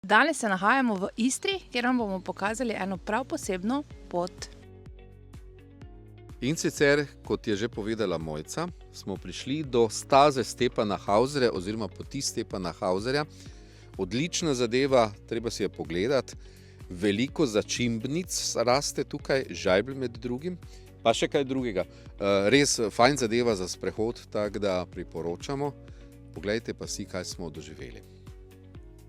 Danes se nahajamo v Istri, kjer vam bomo pokazali eno prav posebno pot. In sicer, kot je že povedala Mojca, smo prišli do staze Stepana Hausarja oziroma poti Stepana Hausarja. Odlična zadeva, treba si je pogledati. Veliko začimbnic raste tukaj, žajbelj med drugim, pa še kaj drugega. Res fajn zadeva za sprehod, tako da priporočamo. Poglejte pa si, kaj smo doživeli.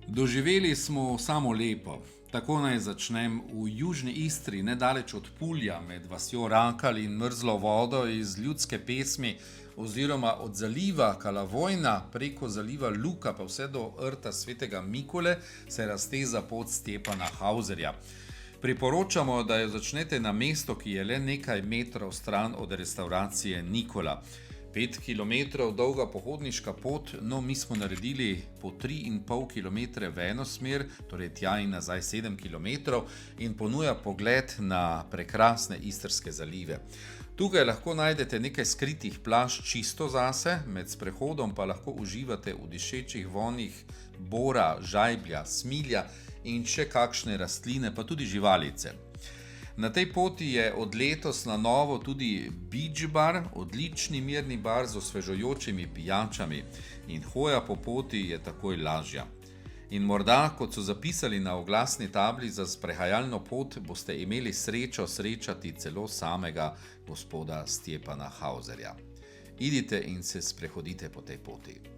Doživeli smo samo lepo. Tako naj začnem. V južni Istri, nedaleč od Pulja, med vasjo Rakal in mrzlo vodo iz ljudske pesmi oziroma od zaliva Kalavojna preko zaliva Luka pa vse do rta Svetega Mikole se razteza pot Stepana Hausarja. Priporočamo, da jo začnete na mesto, ki je le nekaj metrov stran od restavracije Nikola. 5 kilometrov dolga pohodniška pot, no mi smo naredili po 3,5 kilometre v eno smer, torej tja in nazaj 7 kilometrov in ponuja pogled na prekrasne istrske zalive. Tukaj lahko najdete nekaj skritih plaž čisto zase, med sprehodom pa lahko uživate v dišečih vonih bora, žajblja, smilja in še kakšne rastline, pa tudi živalice. Na tej poti je od letos na novo tudi beach bar, odlični mirni bar z osvežujočimi pijačami in hoja po poti je takoj lažja. In morda, kot so zapisali na oglasni tabli za sprehajalno pot, boste imeli srečo srečati celo samega gospoda Stepana Hausarja. Idite in se sprehodite po tej poti.